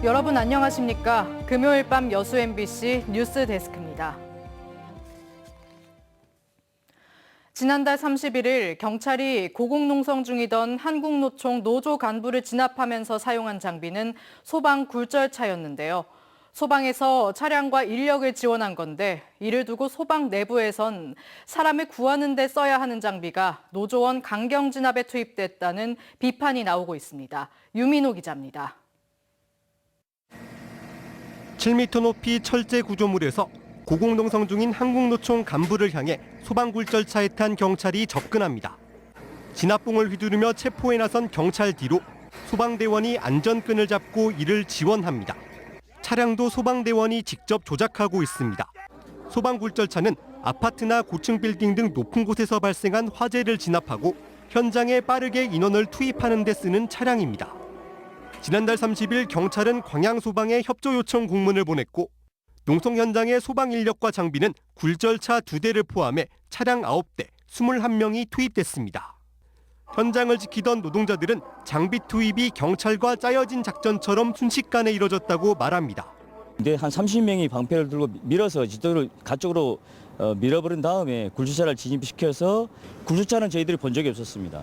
여러분 안녕하십니까? 금요일 밤 여수 MBC 뉴스 데스크입니다. 지난달 31일 경찰이 고공농성 중이던 한국노총 노조 간부를 진압하면서 사용한 장비는 소방 굴절차였는데요. 소방에서 차량과 인력을 지원한 건데 이를 두고 소방 내부에선 사람을 구하는 데 써야 하는 장비가 노조원 강경 진압에 투입됐다는 비판이 나오고 있습니다. 유민호 기자입니다. 7m 높이 철제 구조물에서 고공농성 중인 한국노총 간부를 향해 소방굴절차에 탄 경찰이 접근합니다. 진압봉을 휘두르며 체포에 나선 경찰 뒤로 소방대원이 안전끈을 잡고 이를 지원합니다. 차량도 소방대원이 직접 조작하고 있습니다. 소방굴절차는 아파트나 고층 빌딩 등 높은 곳에서 발생한 화재를 진압하고 현장에 빠르게 인원을 투입하는 데 쓰는 차량입니다. 지난달 30일 경찰은 광양소방에 협조 요청 공문을 보냈고 농성 현장의 소방 인력과 장비는 굴절차 2대를 포함해 차량 9대, 21명이 투입됐습니다. 현장을 지키던 노동자들은 장비 투입이 경찰과 짜여진 작전처럼 순식간에 이뤄졌다고 말합니다. 근데 한 30명이 방패를 들고 밀어서 가쪽으로 밀어버린 다음에 굴절차를 진입시켜서 굴절차는 저희들이 본 적이 없었습니다.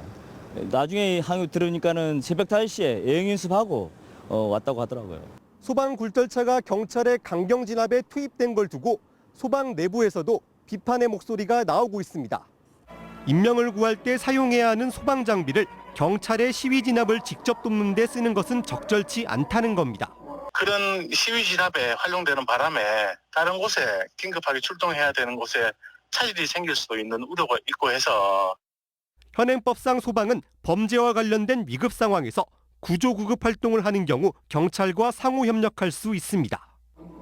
나중에 들으니까는 새벽 5시에 예행 연습하고 왔다고 하더라고요. 소방 굴절차가 경찰의 강경 진압에 투입된 걸 두고 소방 내부에서도 비판의 목소리가 나오고 있습니다. 인명을 구할 때 사용해야 하는 소방 장비를 경찰의 시위 진압을 직접 돕는 데 쓰는 것은 적절치 않다는 겁니다. 그런 시위 진압에 활용되는 바람에 다른 곳에 긴급하게 출동해야 되는 곳에 차질이 생길 수도 있는 우려가 있고 해서 현행법상 소방은 범죄와 관련된 위급 상황에서 구조 구급 활동을 하는 경우 경찰과 상호 협력할 수 있습니다.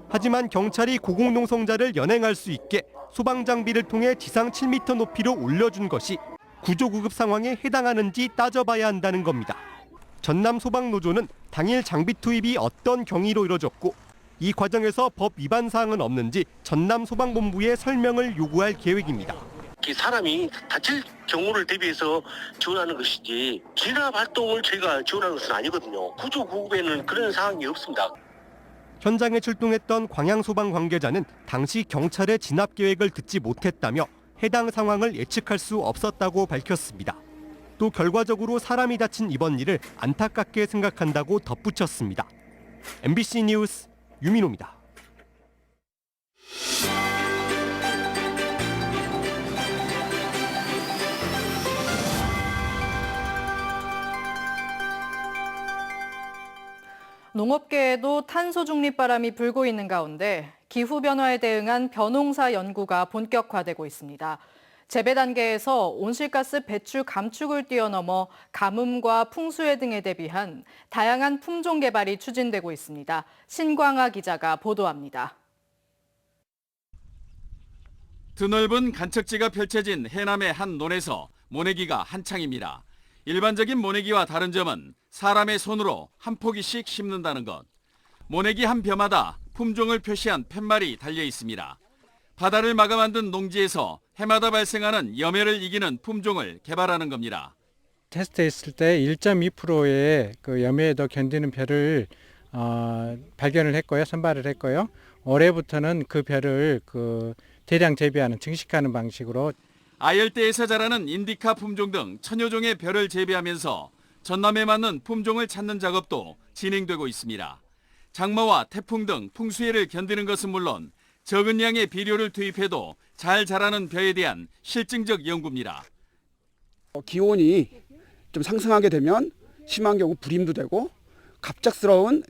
하지만 경찰이 고공농성자를 연행할 수 있게 소방 장비를 통해 지상 7m 높이로 올려준 것이 구조 구급 상황에 해당하는지 따져봐야 한다는 겁니다. 전남 소방노조는 당일 장비 투입이 어떤 경위로 이뤄졌고 이 과정에서 법 위반 사항은 없는지 전남 소방본부에 설명을 요구할 계획입니다. 사람이 다칠 경우를 대비해서 지원하는 것이지 진압 활동을 저희가 지원하는 것은 아니거든요. 구조 구급에는 그런 상황이 없습니다. 현장에 출동했던 광양소방 관계자는 당시 경찰의 진압 계획을 듣지 못했다며 해당 상황을 예측할 수 없었다고 밝혔습니다. 또 결과적으로 사람이 다친 이번 일을 안타깝게 생각한다고 덧붙였습니다. MBC 뉴스 유민호입니다. 농업계에도 탄소 중립 바람이 불고 있는 가운데 기후변화에 대응한 벼농사 연구가 본격화되고 있습니다. 재배 단계에서 온실가스 배출 감축을 뛰어넘어 가뭄과 풍수해 등에 대비한 다양한 품종 개발이 추진되고 있습니다. 신광아 기자가 보도합니다. 드넓은 간척지가 펼쳐진 해남의 한 논에서 모내기가 한창입니다. 일반적인 모내기와 다른 점은 사람의 손으로 한 포기씩 심는다는 것. 모내기 한 벼마다 품종을 표시한 팻말이 달려 있습니다. 바다를 막아 만든 농지에서 해마다 발생하는 염해를 이기는 품종을 개발하는 겁니다. 테스트했을 때 1.2%의 그 염해에도 견디는 벼를 발견을 했고요, 선발을 했고요. 올해부터는 그 벼를 대량 재배하는 증식하는 방식으로 아열대에서 자라는 인디카 품종 등 천여 종의 벼를 재배하면서 전남에 맞는 품종을 찾는 작업도 진행되고 있습니다. 장마와 태풍 등 풍수해를 견디는 것은 물론 적은 양의 비료를 투입해도 잘 자라는 벼에 대한 실증적 연구입니다. 기온이 좀 상승하게 되면 심한 경우 불임도 되고 갑작스러운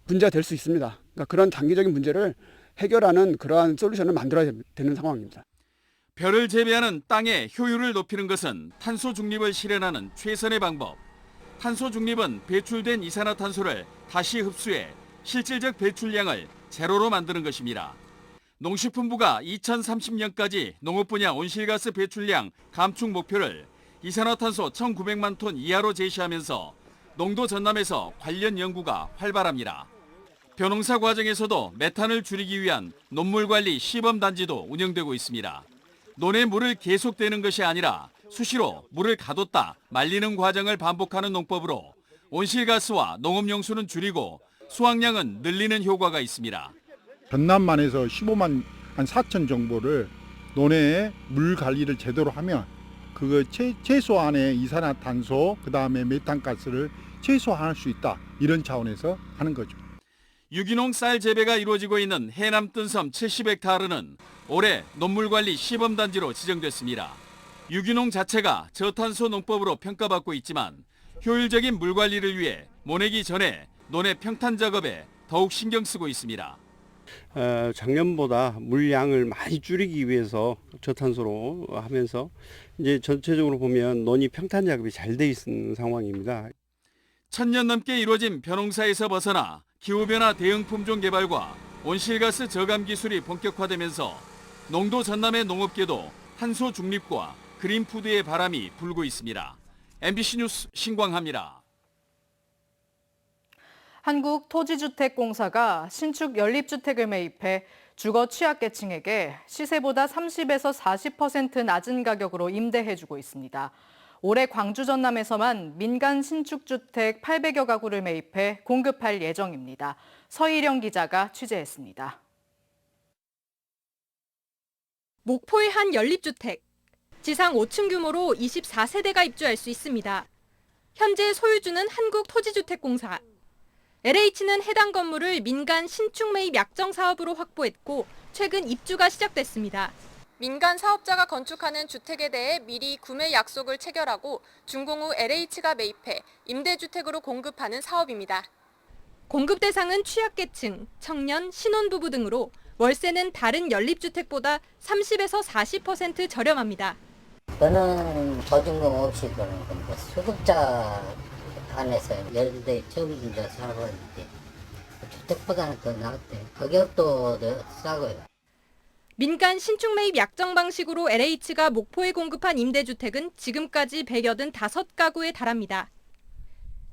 문제가 될 수 있습니다. 그러니까 그런 단기적인 문제를 해결하는 그러한 솔루션을 만들어야 되는 상황입니다. 벼를 재배하는 땅의 효율을 높이는 것은 탄소 중립을 실현하는 최선의 방법. 탄소 중립은 배출된 이산화탄소를 다시 흡수해 실질적 배출량을 제로로 만드는 것입니다. 농식품부가 2030년까지 농업 분야 온실가스 배출량 감축 목표를 이산화탄소 1,900만 톤 이하로 제시하면서 농도 전남에서 관련 연구가 활발합니다. 벼농사 과정에서도 메탄을 줄이기 위한 논물관리 시범단지도 운영되고 있습니다. 논에 물을 계속 대는 것이 아니라 수시로 물을 가뒀다 말리는 과정을 반복하는 농법으로 온실가스와 농업용수는 줄이고 수확량은 늘리는 효과가 있습니다. 전남만에서 15만 한 4천 정보를 논에 물 관리를 제대로 하면 그거 최소한의 이산화탄소 그다음에 메탄가스를 최소화할 수 있다. 이런 차원에서 하는 거죠. 유기농 쌀 재배가 이루어지고 있는 해남 뜬섬 70헥타르는 올해 논물관리 시범단지로 지정됐습니다. 유기농 자체가 저탄소 농법으로 평가받고 있지만 효율적인 물 관리를 위해 모내기 전에 논의 평탄 작업에 더욱 신경 쓰고 있습니다. 작년보다 물량을 많이 줄이기 위해서 저탄소로 하면서 이제 전체적으로 보면 논이 평탄 작업이 잘 돼 있는 상황입니다. 1000년 넘게 이루어진 벼농사에서 벗어나 기후변화 대응 품종 개발과 온실가스 저감 기술이 본격화되면서 농도 전남의 농업계도 탄소 중립과 그린푸드의 바람이 불고 있습니다. MBC 뉴스 신광하입니다. 한국토지주택공사가 신축 연립주택을 매입해 주거 취약계층에게 시세보다 30에서 40% 낮은 가격으로 임대해주고 있습니다. 올해 광주 전남에서만 민간 신축주택 800여 가구를 매입해 공급할 예정입니다. 서희령 기자가 취재했습니다. 목포의 한 연립주택. 지상 5층 규모로 24세대가 입주할 수 있습니다. 현재 소유주는 한국토지주택공사. LH는 해당 건물을 민간 신축 매입 약정 사업으로 확보했고 최근 입주가 시작됐습니다. 민간 사업자가 건축하는 주택에 대해 미리 구매 약속을 체결하고 준공 후 LH가 매입해 임대주택으로 공급하는 사업입니다. 공급 대상은 취약계층, 청년, 신혼부부 등으로 월세는 다른 연립주택보다 30에서 40% 저렴합니다. 저는 보증금 없이 그러는 건데 수급자 안에서 연대 처음 살아보는데 주택보다는 더 나았대. 가격도 더 싸고요. 민간 신축 매입 약정 방식으로 LH가 목포에 공급한 임대주택은 지금까지 185가구에 달합니다.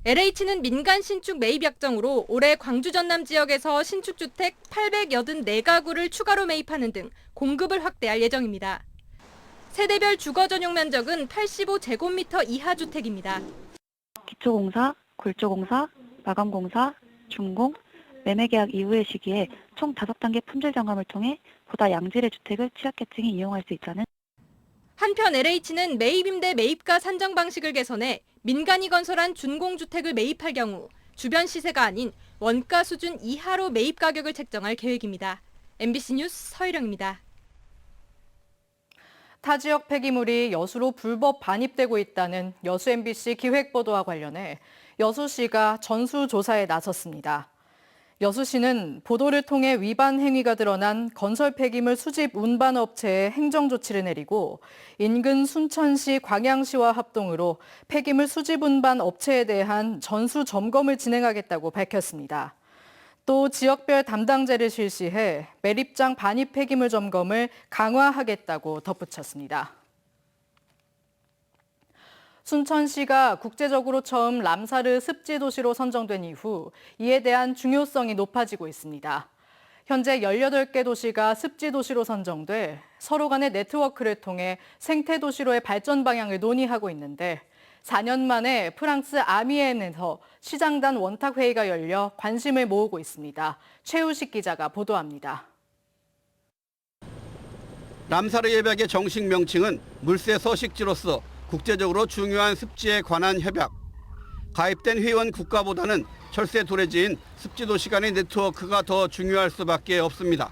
LH는 민간 신축 매입 약정으로 올해 광주 전남 지역에서 신축주택 884가구를 추가로 매입하는 등 공급을 확대할 예정입니다. 세대별 주거 전용 면적은 85제곱미터 이하 주택입니다. 기초공사, 골조공사, 마감공사, 준공, 매매계약 이후의 시기에 총 5단계 품질 점검을 통해 보다 양질의 주택을 취약계층이 이용할 수 있다는. 한편 LH는 매입임대 매입가 산정 방식을 개선해 민간이 건설한 준공주택을 매입할 경우 주변 시세가 아닌 원가 수준 이하로 매입 가격을 책정할 계획입니다. MBC 뉴스 서희령입니다. 타 지역 폐기물이 여수로 불법 반입되고 있다는 여수 MBC 기획보도와 관련해 여수시가 전수조사에 나섰습니다. 여수시는 보도를 통해 위반 행위가 드러난 건설 폐기물 수집 운반 업체에 행정조치를 내리고 인근 순천시, 광양시와 합동으로 폐기물 수집 운반 업체에 대한 전수 점검을 진행하겠다고 밝혔습니다. 또 지역별 담당제를 실시해 매립장 반입 폐기물 점검을 강화하겠다고 덧붙였습니다. 순천시가 국제적으로 처음 람사르 습지 도시로 선정된 이후 이에 대한 중요성이 높아지고 있습니다. 현재 18개 도시가 습지 도시로 선정돼 서로 간의 네트워크를 통해 생태 도시로의 발전 방향을 논의하고 있는데 4년 만에 프랑스 아미엔에서 시장단 원탁 회의가 열려 관심을 모으고 있습니다. 최우식 기자가 보도합니다. 람사르 협약의 정식 명칭은 물새 서식지로서 국제적으로 중요한 습지에 관한 협약. 가입된 회원 국가보다는 철새 도래지인 습지도시 간의 네트워크가 더 중요할 수밖에 없습니다.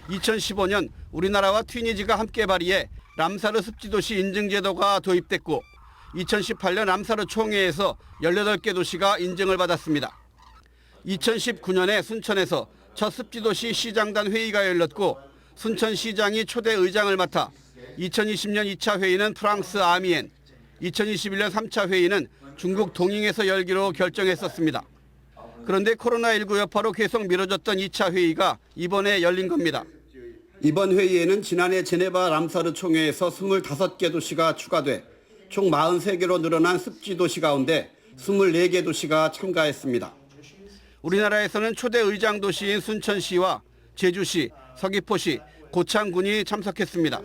2015년 우리나라와 튀니지가 함께 발의해 람사르 습지도시 인증제도가 도입됐고 2018년 람사르 총회에서 18개 도시가 인증을 받았습니다. 2019년에 순천에서 첫 습지도시 시장단 회의가 열렸고 순천시장이 초대 의장을 맡아 2020년 2차 회의는 프랑스 아미엔, 2021년 3차 회의는 중국 동잉에서 열기로 결정했었습니다. 그런데 코로나19 여파로 계속 미뤄졌던 2차 회의가 이번에 열린 겁니다. 이번 회의에는 지난해 제네바 람사르 총회에서 25개 도시가 추가돼 총 43개로 늘어난 습지 도시 가운데 24개 도시가 참가했습니다. 우리나라에서는 초대 의장 도시인 순천시와 제주시, 서귀포시, 고창군이 참석했습니다.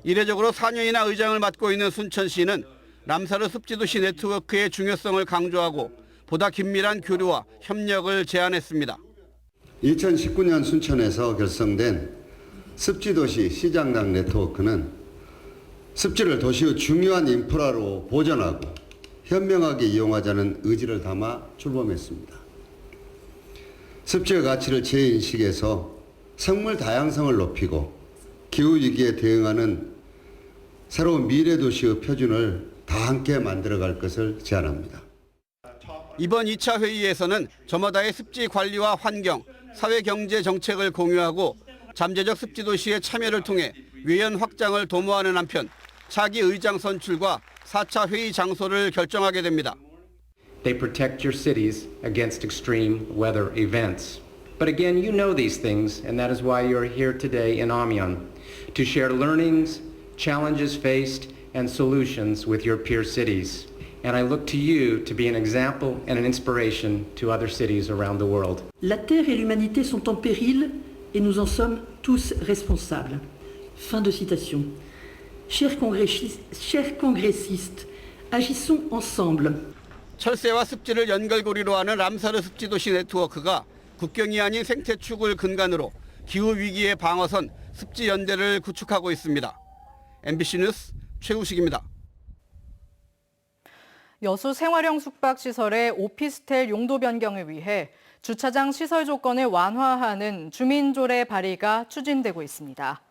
이례적으로 4년이나 의장을 맡고 있는 순천시는 람사르 습지도시 네트워크의 중요성을 강조하고 보다 긴밀한 교류와 협력을 제안했습니다. 2019년 순천에서 결성된 습지도시 시장당 네트워크는 습지를 도시의 중요한 인프라로 보존하고 현명하게 이용하자는 의지를 담아 출범했습니다. 습지의 가치를 재인식해서 생물 다양성을 높이고 기후위기에 대응하는 새로운 미래 도시의 표준을 다 함께 만들어갈 것을 제안합니다. 이번 2차 회의에서는 저마다의 습지 관리와 환경, 사회경제 정책을 공유하고 잠재적 습지도시의 참여를 통해 외연 확장을 도모하는 한편 차기 의장 선출과 4차 회의 장소를 결정하게 됩니다. They protect your cities against extreme weather events. But again, you know these things, and that is why you're here today in Amiens, to share learnings, challenges faced, and solutions with your peer cities. And I look to you to be an example and an inspiration to other cities around the world. La Terre et l'humanité sont en péril et nous en sommes tous responsables. Fin de citation. Chers congressistes, agissons ensemble. 철새와 습지를 연결고리로 하는 람사르 습지도시 네트워크가 국경이 아닌 생태축을 근간으로 기후위기의 방어선 습지연대를 구축하고 있습니다. MBC 뉴스 최우식입니다. 여수 생활형 숙박시설의 오피스텔 용도 변경을 위해 주차장 시설 조건을 완화하는 주민조례 발의가 추진되고 있습니다.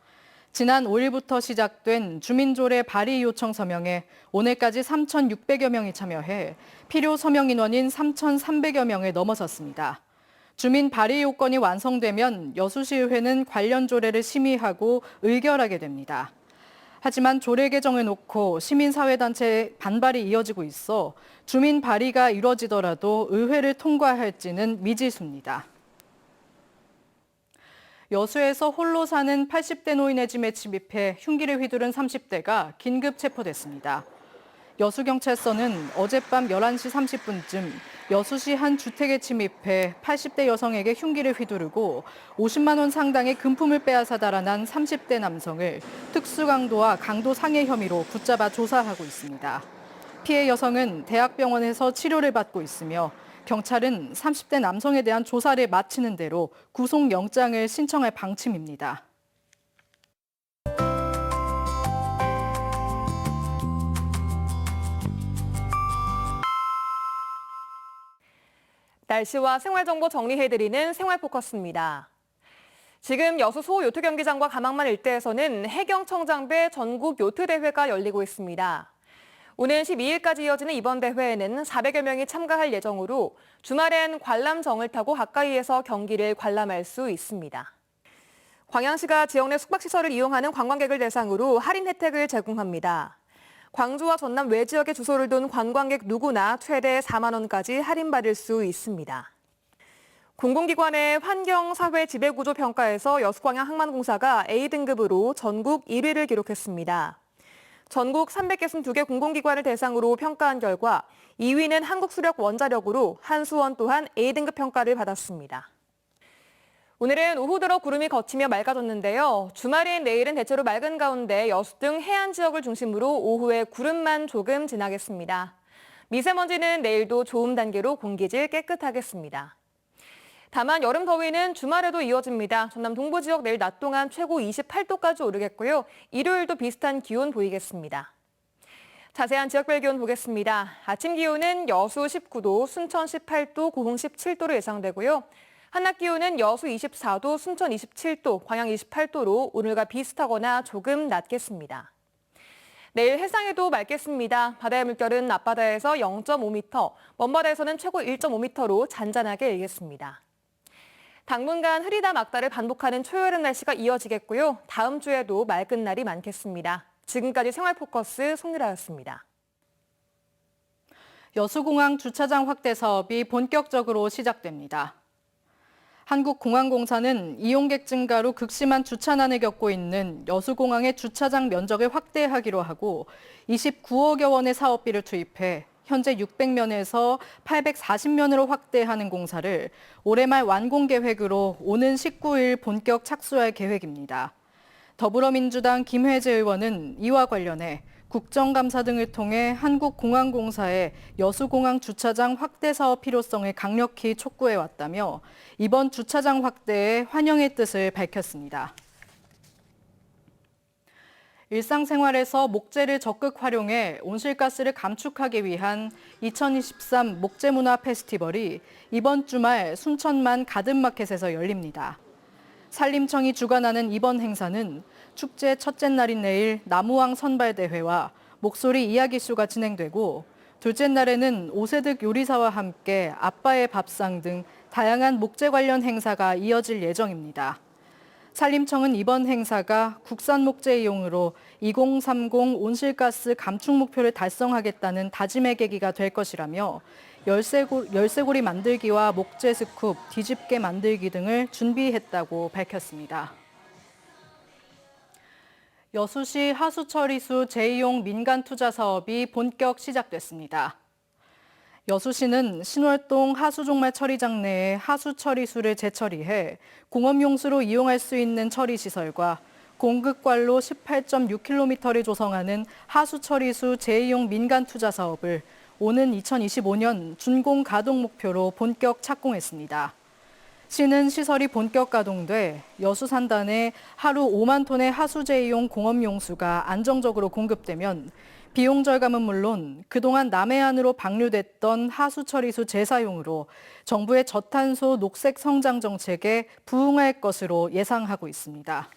지난 5일부터 시작된 주민조례 발의 요청 서명에 오늘까지 3,600여 명이 참여해 필요 서명 인원인 3,300여 명을 넘어섰습니다. 주민 발의 요건이 완성되면 여수시의회는 관련 조례를 심의하고 의결하게 됩니다. 하지만 조례 개정을 놓고 시민사회단체의 반발이 이어지고 있어 주민 발의가 이뤄지더라도 의회를 통과할지는 미지수입니다. 여수에서 홀로 사는 80대 노인의 집에 침입해 흉기를 휘두른 30대가 긴급 체포됐습니다. 여수경찰서는 어젯밤 11시 30분쯤 여수시 한 주택에 침입해 80대 여성에게 흉기를 휘두르고 50만 원 상당의 금품을 빼앗아 달아난 30대 남성을 특수강도와 강도 상해 혐의로 붙잡아 조사하고 있습니다. 피해 여성은 대학병원에서 치료를 받고 있으며 경찰은 30대 남성에 대한 조사를 마치는 대로 구속영장을 신청할 방침입니다. 날씨와 생활정보 정리해드리는 생활포커스입니다. 지금 여수 소요트경기장과 가망만 일대에서는 해경청장배 전국 요트대회가 열리고 있습니다. 오는 12일까지 이어지는 이번 대회에는 400여 명이 참가할 예정으로 주말엔 관람정을 타고 가까이에서 경기를 관람할 수 있습니다. 광양시가 지역 내 숙박시설을 이용하는 관광객을 대상으로 할인 혜택을 제공합니다. 광주와 전남 외 지역에 주소를 둔 관광객 누구나 최대 4만 원까지 할인받을 수 있습니다. 공공기관의 환경사회 지배구조 평가에서 여수광양항만공사가 A등급으로 전국 1위를 기록했습니다. 전국 362개 공공기관을 대상으로 평가한 결과 2위는 한국수력원자력으로 한수원 또한 A등급 평가를 받았습니다. 오늘은 오후 들어 구름이 걷히며 맑아졌는데요. 주말인 내일은 대체로 맑은 가운데 여수 등 해안 지역을 중심으로 오후에 구름만 조금 지나겠습니다. 미세먼지는 내일도 좋음 단계로 공기질 깨끗하겠습니다. 다만 여름 더위는 주말에도 이어집니다. 전남 동부 지역 내일 낮 동안 최고 28도까지 오르겠고요. 일요일도 비슷한 기온 보이겠습니다. 자세한 지역별 기온 보겠습니다. 아침 기온은 여수 19도, 순천 18도, 고흥 17도로 예상되고요. 한낮 기온은 여수 24도, 순천 27도, 광양 28도로 오늘과 비슷하거나 조금 낮겠습니다. 내일 해상에도 맑겠습니다. 바다의 물결은 앞바다에서 0.5m, 먼바다에서는 최고 1.5m로 잔잔하게 일겠습니다. 당분간 흐리다 막다를 반복하는 초여름 날씨가 이어지겠고요. 다음 주에도 맑은 날이 많겠습니다. 지금까지 생활포커스 송유라였습니다. 여수공항 주차장 확대 사업이 본격적으로 시작됩니다. 한국공항공사는 이용객 증가로 극심한 주차난을 겪고 있는 여수공항의 주차장 면적을 확대하기로 하고 29억여 원의 사업비를 투입해 현재 600면에서 840면으로 확대하는 공사를 올해 말 완공 계획으로 오는 19일 본격 착수할 계획입니다. 더불어민주당 김회재 의원은 이와 관련해 국정감사 등을 통해 한국공항공사의 여수공항 주차장 확대 사업 필요성을 강력히 촉구해왔다며 이번 주차장 확대에 환영의 뜻을 밝혔습니다. 일상생활에서 목재를 적극 활용해 온실가스를 감축하기 위한 2023 목재문화 페스티벌이 이번 주말 순천만 가든마켓에서 열립니다. 산림청이 주관하는 이번 행사는 축제 첫째 날인 내일 나무왕 선발대회와 목소리 이야기쇼가 진행되고 둘째 날에는 오세득 요리사와 함께 아빠의 밥상 등 다양한 목재 관련 행사가 이어질 예정입니다. 산림청은 이번 행사가 국산 목재 이용으로 2030 온실가스 감축 목표를 달성하겠다는 다짐의 계기가 될 것이라며 열쇠고리 만들기와 목재 스쿱, 뒤집개 만들기 등을 준비했다고 밝혔습니다. 여수시 하수처리수 재이용 민간투자 사업이 본격 시작됐습니다. 여수시는 신월동 하수종말 처리장 내에 하수처리수를 재처리해 공업용수로 이용할 수 있는 처리시설과 공급관로 18.6km를 조성하는 하수처리수 재이용 민간투자 사업을 오는 2025년 준공 가동 목표로 본격 착공했습니다. 시는 시설이 본격 가동돼 여수 산단에 하루 5만 톤의 하수 재이용 공업용수가 안정적으로 공급되면 비용 절감은 물론 그동안 남해안으로 방류됐던 하수처리수 재사용으로 정부의 저탄소 녹색 성장 정책에 부응할 것으로 예상하고 있습니다.